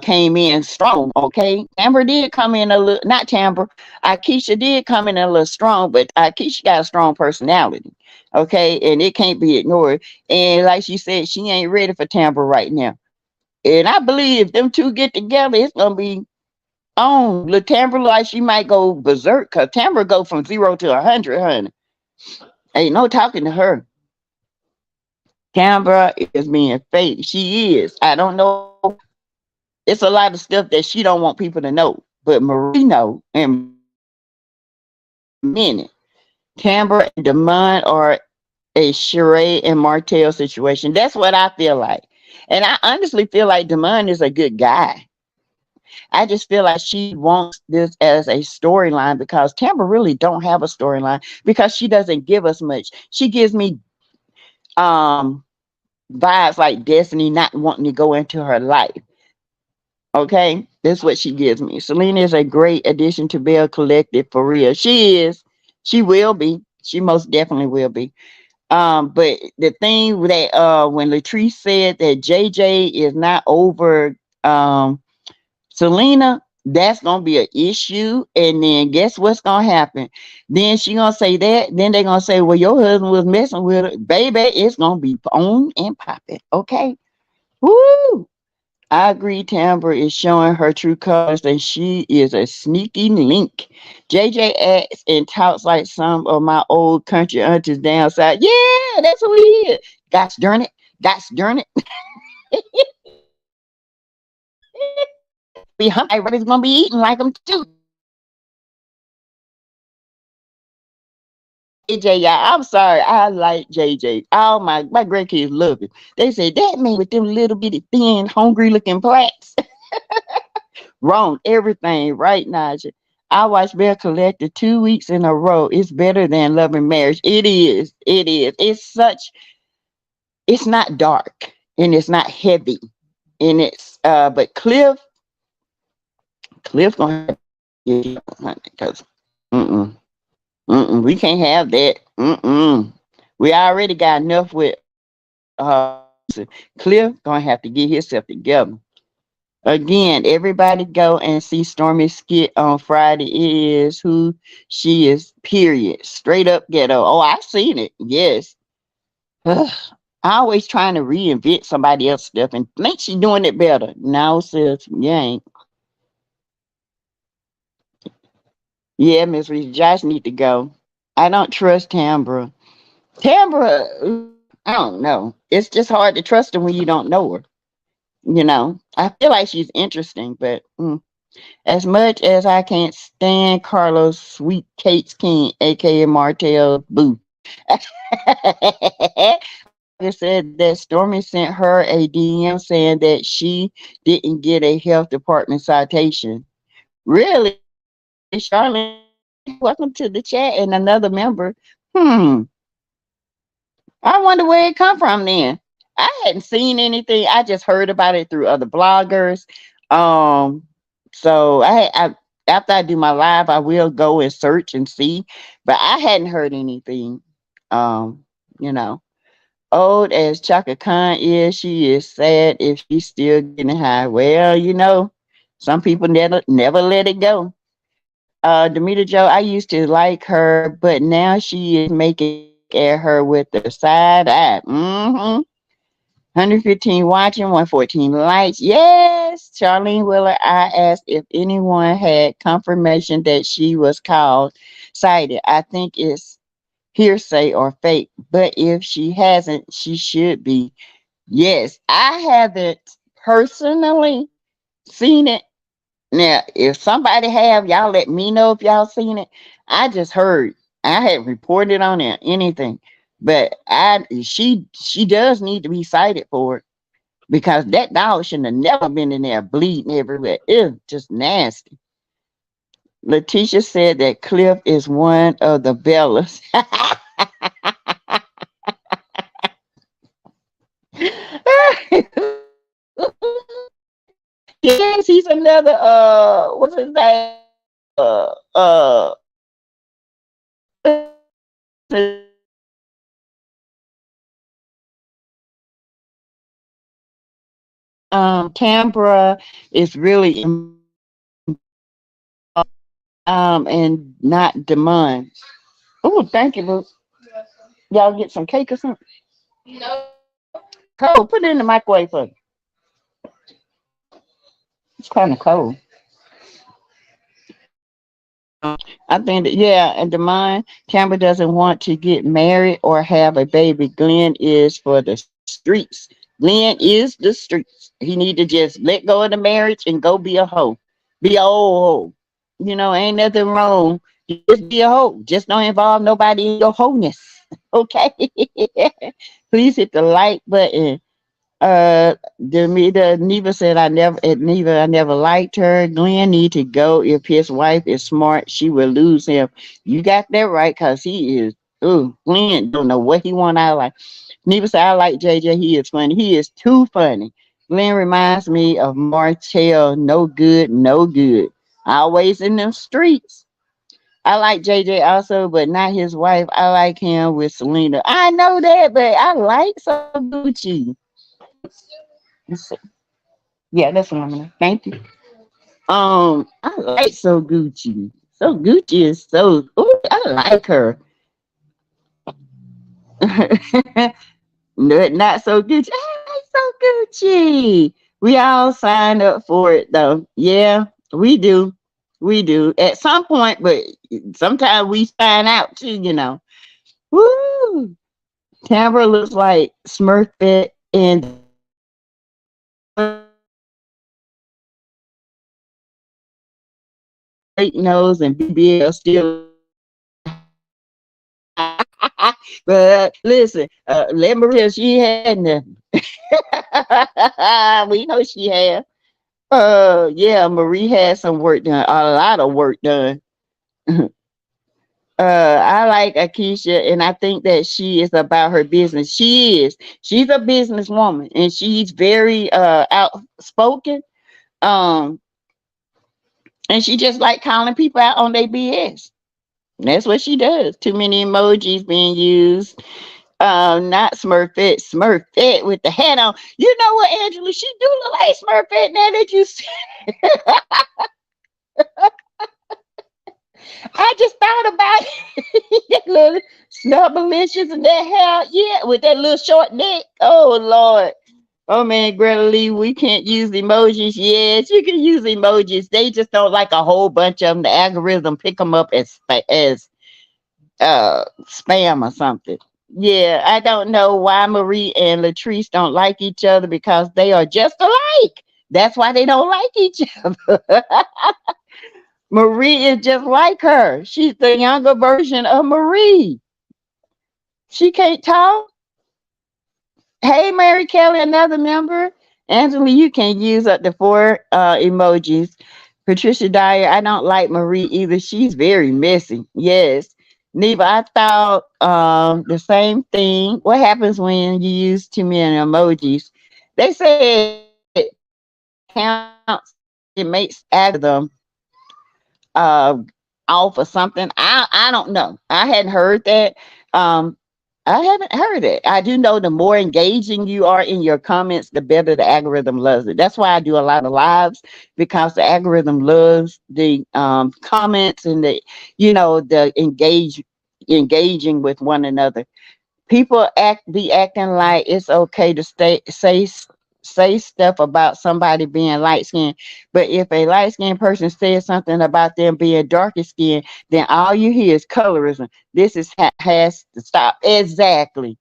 came in strong. Okay, Tambra did come in a little, not Tambra. Akeisha did come in a little strong, but Akeisha got a strong personality. Okay, and it can't be ignored. And like she said, she ain't ready for Tambra right now. And I believe if them two get together, it's gonna be on. Look, Tambra like she might go berserk because Tambra go from 0 to 100, honey. Ain't no talking to her. Tambra is being fake. She is. I don't know. It's a lot of stuff that she don't want people to know. But Marie know and minute. Tambra and Damon are a Sheree and Martell situation. That's what I feel like. And I honestly feel like Damon is a good guy. I just feel like she wants this as a storyline because Tampa really don't have a storyline because she doesn't give us much. She gives me um vibes like Destiny not wanting to go into her life. Okay, that's what she gives me. Selena is a great addition to Belle Collective for real. She is. She will be. She most definitely will be. But the thing that when Latrice said that JJ is not over Selena, that's gonna be an issue. And then guess what's gonna happen? Then she gonna say that. Then they gonna say, "Well, your husband was messing with her, baby." It's gonna be on and popping. Okay, woo! I agree. Tambra is showing her true colors, and she is a sneaky link. JJ acts and talks like some of my old country aunties down south. Yeah, that's who he is. Gosh darn it! Gosh darn it! Be humping. Everybody's gonna be eating like them too. JJ, y'all. I'm sorry. I like JJ. All my grandkids love it. They say that man with them little bitty thin, hungry looking plaques. Wrong. Everything right, Naja. I watched Bear Collector 2 weeks in a row. It's better than Love and Marriage. It is. It is. It's not dark and it's not heavy. And it's but Cliff gonna have to get because mm-mm, we can't have that. We already got enough with Cliff gonna have to get himself together. Again, everybody go and see Stormy skit on Friday. It is who she is, period. Straight up ghetto. Oh, I've seen it. Yes. Ugh. I always trying to reinvent somebody else's stuff and think she doing it better. No, sis, you ain't. Yeah, Miss Reese, Josh need to go. I don't trust Tambra. Tambra, I don't know. It's just hard to trust her when you don't know her. I feel like she's interesting, but as much as I can't stand Carlos Sweet Kate's King, aka Martell Boo. It said that Stormy sent her a DM saying that she didn't get a health department citation. Really, Charlene? Welcome to the chat and another member. Hmm. I wonder where it come from then. I hadn't seen anything. I just heard about it through other bloggers. Um, so after I do my live, I will go and search and see. But I hadn't heard anything. Um, you know, old as Chaka Khan is, she is sad if she's still getting high. Well, some people never let it go. Demeter Joe, I used to like her, but now she is making at her with the side eye. 115 watching, 114 likes. Yes, Charlene Willer. I asked if anyone had confirmation that she was called cited. I think it's hearsay or fake, but if she hasn't, she should be. Yes, I haven't personally seen it. Now, if somebody have, y'all let me know if y'all seen it. I just heard. I hadn't reported on it or anything. But she does need to be cited for it because that dog shouldn't have never been in there bleeding everywhere. Ew, just nasty. Letitia said that Cliff is one of the Bellas. Yes, he's another what's his name? Canberra is really and not Demond. Oh, thank you, boo. Y'all get some cake or something? Cold. Put it in the microwave for me. It's kind of cold. I think that yeah, and Demond Campbell doesn't want to get married or have a baby. Glenn is for the streets. Glenn is the streets. He need to just let go of the marriage and go be a hoe, be a old hoe. Ain't nothing wrong. Just be a hoe. Just don't involve nobody in your wholeness. Okay. Please hit the like button. The Neva said I never liked her. Glenn need to go. If his wife is smart, she will lose him. You got that right, cause he is. Ooh, Glenn don't know what he want out of life. Neva said I like JJ. He is funny. He is too funny. Glenn reminds me of Martell. No good, no good. Always in them streets. I like JJ also, but not his wife. I like him with Selena. I know that, but I like so Gucci. Yeah, that's what I'm gonna. Thank you. I like So Gucci. So Gucci is so. Ooh, I like her. No, not So Gucci. I like So Gucci. We all signed up for it though. Yeah, we do. We do at some point, but sometimes we sign out too. Woo! Tambra looks like Smurfette and straight nose and BBL still. But listen, let Maria, she had nothing. We know she had. Yeah, Marie had some work done, a lot of work done. I like Akeisha, and I think that she is about her business. She is. She's a businesswoman, and she's very outspoken. Um, and she just like calling people out on their BS. That's what she does. Too many emojis being used. Not Smurfette, Smurfette with the hat on. You know what, Angela? She do look like Smurfette now that you see. I just thought about it. That little snubblicious and that hair, yeah, with that little short neck. Oh Lord. Oh man, Greta Lee, we can't use emojis. Yes, you can use emojis. They just don't like a whole bunch of them. The algorithm pick them up as spam or something. Yeah, I don't know why Marie and Latrice don't like each other because they are just alike. That's why they don't like each other. Marie is just like her. She's the younger version of Marie. She can't talk. Hey, Mary Kelly, another member. Angela, you can use up to four emojis. Patricia Dyer, I don't like Marie either. She's very messy. Yes. Neva, I thought the same thing. What happens when you use too many emojis? They said counts, it makes algorithm uh off or something. I don't know. I hadn't heard that. Um I haven't heard it. I do know the more engaging you are in your comments, the better the algorithm loves it. That's why I do a lot of lives because the algorithm loves the comments and the engaging with one another. People be acting like it's okay to say stuff about somebody being light skinned, but if a light skinned person says something about them being darker skinned, then all you hear is colorism. This is has to stop. Exactly.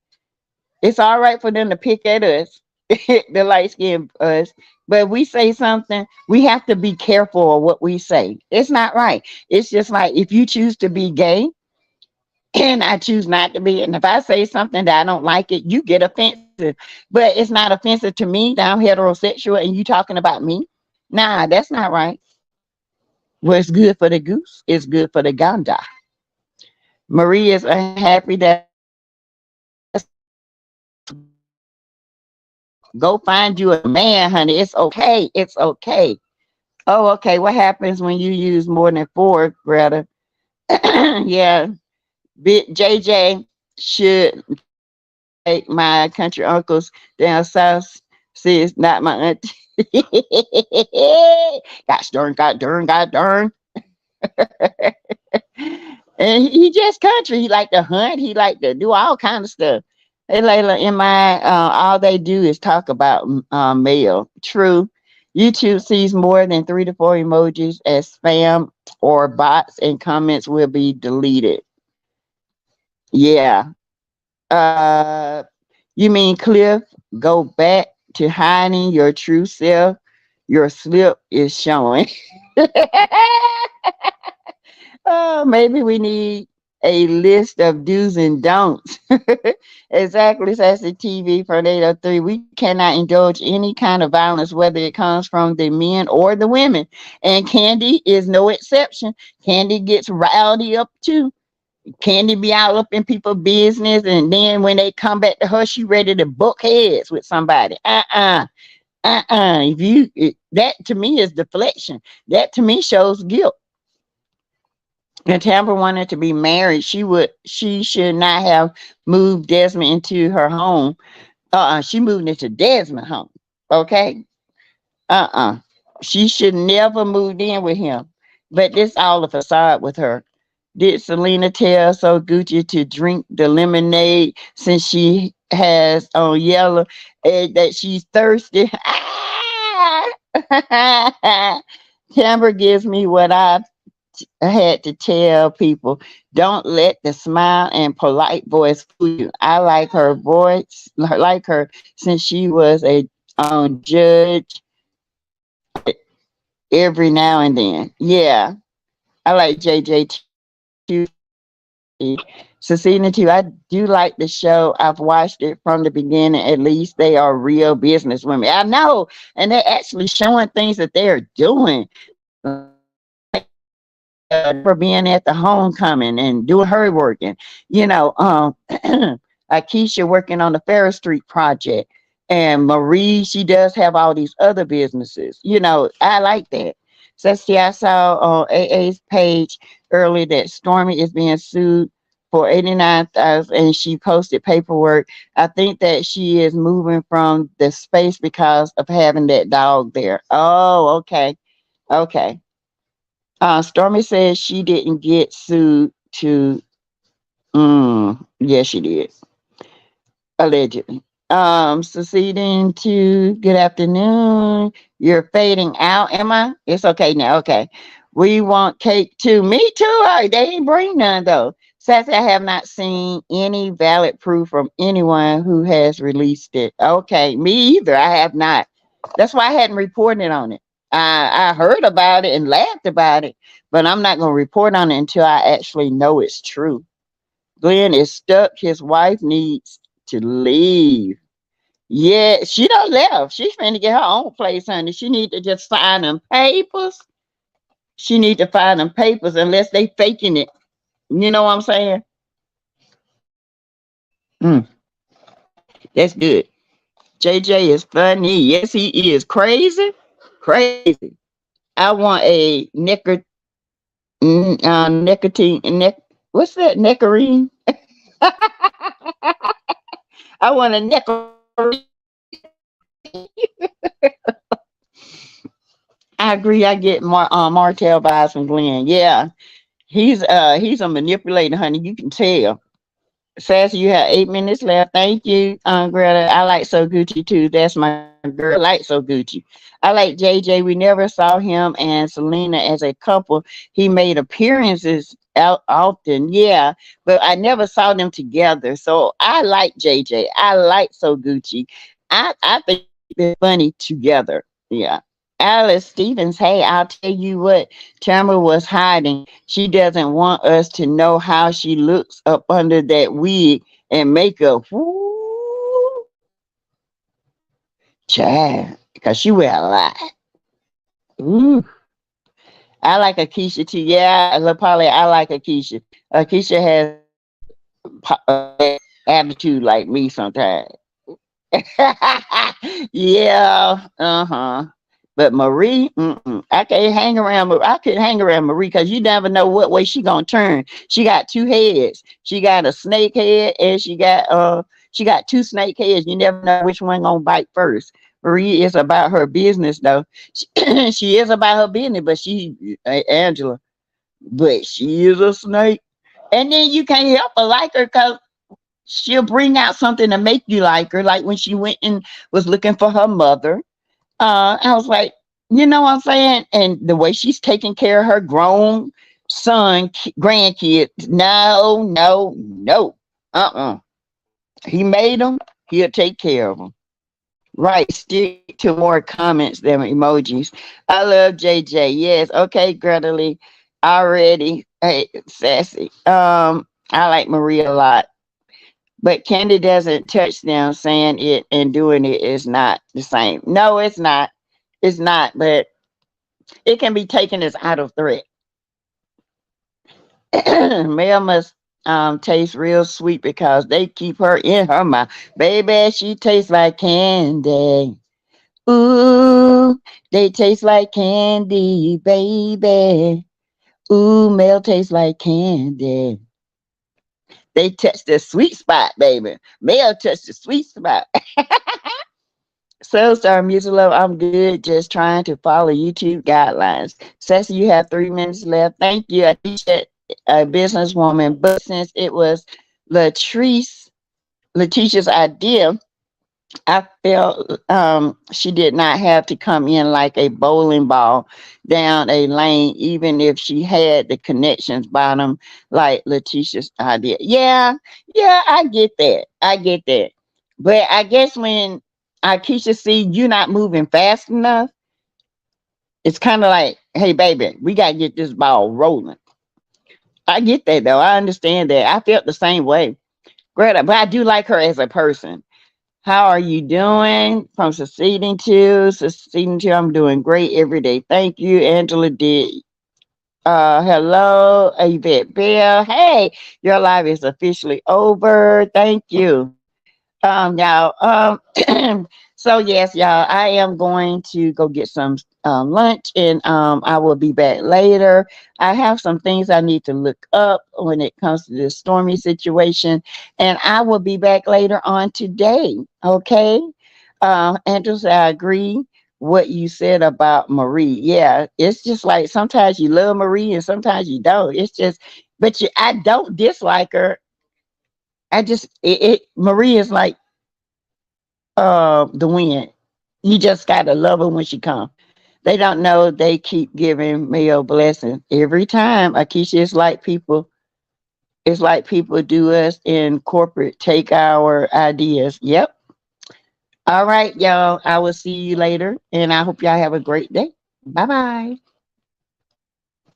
It's all right for them to pick at us, the light skinned us, but we say something, we have to be careful of what we say. It's not right. It's just like if you choose to be gay and I choose not to be. And if I say something that I don't like it, you get offensive. But it's not offensive to me that I'm heterosexual and you talking about me. Nah, that's not right. What's good for the goose is good for the gander. Marie is unhappy that Go find you a man, honey. It's okay. It's okay. Oh, okay. What happens when you use more than four, Greta? Yeah, JJ should take my country uncles down south. See, it's not my auntie. Gosh darn, god darn, god darn. And he just country. He like to hunt. He like to do all kind of stuff. Hey, Layla, in my all they do is talk about mail. True. YouTube sees more than 3 to 4 emojis as spam or bots, and comments will be deleted. Yeah. Uh, you mean Cliff? Go back to hiding your true self. Your slip is showing. Oh, maybe we need a list of do's and don'ts. Exactly, Sassy TV from 803. We cannot indulge any kind of violence, whether it comes from the men or the women. And Candy is no exception. Candy gets rowdy up too. Candy be out up in people's business, and then when they come back to her, she ready to buck heads with somebody. If that to me is deflection. That to me shows guilt. And Tampa wanted to be married. She should not have moved Desmond into her home. She moved into Desmond's home. Okay. Uh-uh. She should never moved in with him. But this all a facade with her. Did Selena tell So Gucci to drink the lemonade since she has on yellow that she's thirsty? Tamber gives me what I had to tell people. Don't let the smile and polite voice fool you. I like her voice, like her since she was a judge every now and then. Yeah, I like JJ too. Cecina too. I do like the show. I've watched it from the beginning. At least they are real business women. I know, and they're actually showing things that they're doing. For being at the homecoming and doing her working, Akeisha working on the Ferris Street project, and Marie, she does have all these other businesses. I like that. So see, I saw on AA's page earlier that Stormy is being sued for 89,000, and she posted paperwork. I think that she is moving from the space because of having that dog there. Oh, okay, okay. Stormy says she didn't get sued to. Yes, she did. Allegedly. Succeeding to good afternoon. You're fading out, am I? It's okay now. Okay. We want cake too. Me too. Oh, they ain't bring none though. Sassy, I have not seen any valid proof from anyone who has released it. Okay, me either. I have not. That's why I hadn't reported on it. I heard about it and laughed about it, but I'm not going to report on it until I actually know it's true. Glenn is stuck. His wife needs to leave. Yeah, she done left. She's trying to get her own place, honey. She need to just sign them papers. She need to find them papers unless they faking it. You know what I'm saying? Mm, that's good. JJ is funny. Yes, he is. Crazy. Crazy. I want a nicotine neck. What's that? Nectarine? I want a nectarine. I agree. I get Martell vibes from Glenn. Yeah, he's a manipulator, honey. You can tell. Sassy, you have 8 minutes left. Thank you, Greta. I like So Gucci too. That's my girl. I like So Gucci. I like JJ. We never saw him and Selena as a couple. He made appearances out often, yeah, but I never saw them together. So I like JJ. I like So Gucci. I think they're funny together. Yeah. Alice Stevens, hey, I'll tell you what, Tamara was hiding. She doesn't want us to know how she looks up under that wig and makeup. Woo, child, because she wear a lot. Ooh. I like Akeisha too. Yeah, Polly, I like Akeisha. Akeisha has attitude like me sometimes. Yeah, But Marie, I can't hang around. I couldn't hang around Marie because you never know what way she gonna turn. She got two heads. She got a snake head, and she got two snake heads. You never know which one gonna bite first. Marie is about her business though. She is about her business, but Angela, but she is a snake. And then you can't help but like her because she'll bring out something to make you like her. Like when she went and was looking for her mother. I was like, you know what I'm saying? And the way she's taking care of her grown son, grandkids. No, no, no. Uh-uh. He made them. He'll take care of them. Right. Stick to more comments than emojis. I love JJ. Yes. Okay, Greta Lee. Already. Hey, sassy. I like Maria a lot. But Candy doesn't touch them. Saying it and doing it is not the same. No, it's not. It's not, but it can be taken as out of threat. Mel must taste real sweet because they keep her in her mouth. Baby, she tastes like candy. Ooh, they taste like candy, baby. Ooh, Mel tastes like candy. They touch the sweet spot, baby. Mel touched the sweet spot. So sorry, Music Love. I'm good. Just trying to follow YouTube guidelines. Sassy, you have 3 minutes left. Thank you. I teach that a businesswoman, but since it was Latrice, Letitia's idea, I felt she did not have to come in like a bowling ball down a lane, even if she had the connections bottom like Letitia's idea. Yeah, yeah, I get that. I get that. But I guess when Keisha see you not moving fast enough, it's kind of like, hey, baby, we got to get this ball rolling. I get that, though. I understand that. I felt the same way. Greta, but I do like her as a person. How are you doing? From succeeding to, I'm doing great every day. Thank you, Angela D. Hello, Yvette Bell. Hey, your live is officially over. Thank you. Y'all. So yes, y'all, I am going to go get some lunch, and I will be back later. I have some things I need to look up when it comes to this stormy situation, and I will be back later on today. Okay. Andrew said, I agree what you said about Marie. Yeah, it's just like sometimes you love Marie and sometimes you don't. It's just, I don't dislike her. Marie is like the wind. You just gotta love her when she comes. They don't know they keep giving me a blessing every time. Akeisha, it's like people do us in corporate, take our ideas. Yep. All right, y'all. I will see you later, and I hope y'all have a great day. Bye bye.